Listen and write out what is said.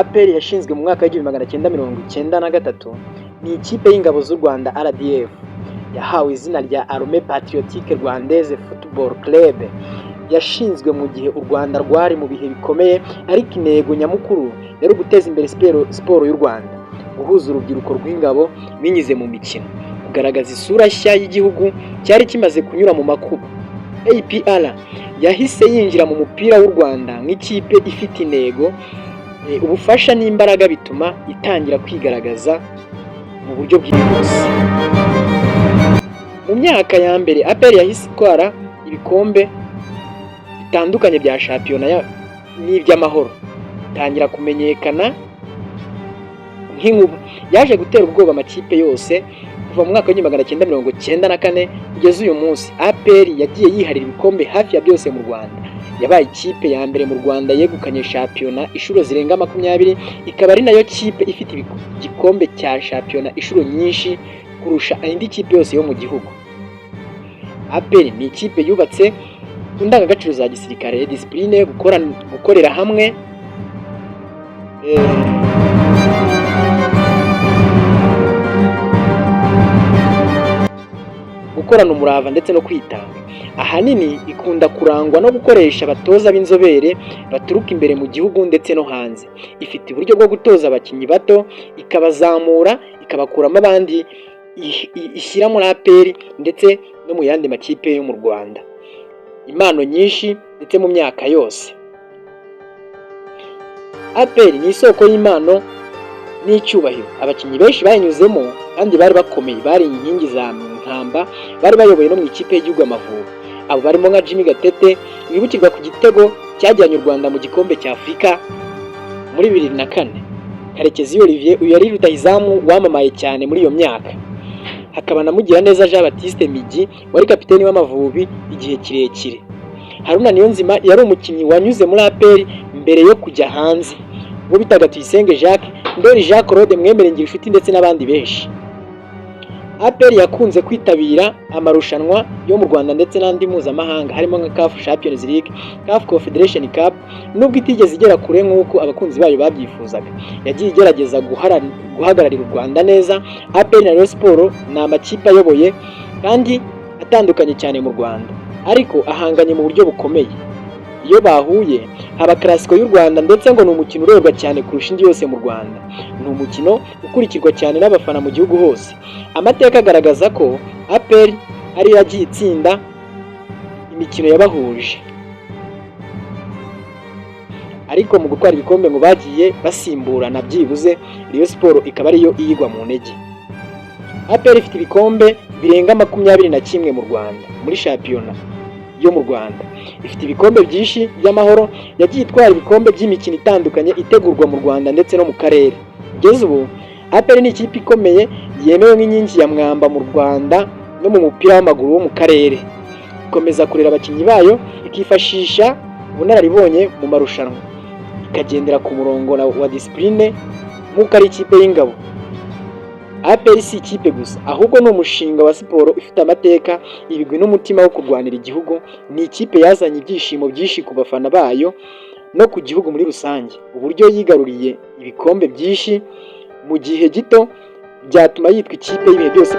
APR yashinzwe mu mwaka w'1993 ni ikipe y'ingabo z'u Rwanda RDF yahawe izina rya Armée Patriotique Rwandaise Football Club. Yashinzwe mu gihe u Rwanda rwari mu bihe bikomeye, ariko intego nyamukuru yari guteza imbere siporo y'u Rwanda, guhuza urubyiruko rw'ingabo binyuze mu mikino, kugaragaza isura nshya y'igihugu cyari kimaze kunyura mu makuba. APR yahise yinjira mu mupira w'u Rwanda nk'ikipe ifite intego, ubufasha n'imbaraga bituma itangira kwigaragaza mu buryo bwihuse. Mu myaka ya mbere APR yahise itwara ibikombe bitandukanye bya shampiyona n'iby'amahoro, itangira kumenyekana nk'inkuba. Yaje gutera ubwoba amakipe yose kuva mu mwaka w'1994 kugeza uyu munsi. APR yagiye yiharira ibikombe hafi ya byose mu Rwanda. Yabaye ikipe ya mbere mu Rwanda yegukanye shampiyona inshuro zirenga 20, ikaba ari nayo kipe ifite igikombe cya shampiyona inshuro nyinshi kurusha indi kipe yose yo mu gihugu. APR ni ikipe yubatse ku ndangagaciro za gisirikare, discipline, gukorera hamwe, gukorana umurava ndetse no kwitanga. Ahanini ikunda kurangwa no gukoresha abatoza b'inzobere baturuka imbere mu gihugu ndetse no hanze. Ifite uburyo bwo gutoza abakinnyi bato, ikabazamura, ikabakuramo abandi ishyira muri APR ndetse no mu yandi makipe yo mu Rwanda. Impano nyinshi ndetse mu myaka yose. APR ni isoko y'impano n'icyubahiro. Abakinnyi benshi bayinyuzemo kandi bari bakomeye, bari inkingi za nkamba, bari bayoboye no mu ikipe y'igihugu Amavubi. Abo barimo nka Jimmy Gatete wibukirwa ku gitego cyajyanye u Rwanda mu gikombe cya Afurika muri 2004. Karekezi Olivier uyu yari rutahizamu wamamaye cyane muri iyo myaka. Hakaba na Mugiraneza Jean Baptiste Migi wari kapiteni w'Amavubi igihe kirekire. Haruna Niyonzima yari umukinnyi wanyuze muri APR mbere yo kujya hanze, bo bitaga Tuyisenge Jacques, Ndori Jacques Claude, Mwemerengiro Inshuti ndetse n'abandi benshi. APR yakunze kwitabira amarushanwa yo mu Rwanda ndetse n'andi mpuzamahanga harimo nka CAF Champions League, CAF Confederation Cup, nubwo itigeze igera kure nk'uko abakunzi bayo babyifuzaga. Yagiye igerageza guhagararira u Rwanda neza. APR na Rayon Sports ni amakipe ayoboye kandi atandukanye cyane mu Rwanda, ariko ahanganye mu buryo bukomeye. Iyo bahuye haba Classico y'u Rwanda, ndetse ngo ni umukino urebwa cyane kurusha indi yose mu Rwanda. Ni umukino ukurikirwa cyane n'abafana mu gihugu hose. Amateka agaragaza ko APR ari yagiye itsinda imikino yabahuje, ariko mu gutwara ibikombe ngo bagiye basimburana byibuze. Rayon Sports ikaba ariyo iyigwa mu ntege. APR ifite ibikombe birenga 21 mu Rwanda muri shampiyona yo mu Rwanda. Ifite ibikombe byinshi by'amahoro, yagiye itwara ibikombe by'imikino itandukanye itegurwa mu Rwanda ndetse no mu karere. Kugeza ubu APR ni ikipe ikomeye yemewe nk'inkingi ya mwamba mu Rwanda no mu mupira w'amaguru wo mu karere. Ikomeza kurera abakinnyi bayo, ikifashisha ubunararibonye mu marushanwa, ikagendera ku murongo wa discipline nk'uko ari ikipe y'ingabo. APR si ikipe gusa, ahubwo ni umushinga wa siporo ifite amateka, ibigwi n'umutima wo kurwanira igihugu. Ni ikipe yazanye ibyishimo byinshi ku bafana bayo no ku gihugu muri rusange. Uburyo yigaruriye ibikombe byinshi mu gihe gito byatuma yitwa ikipe y'ibihe byose.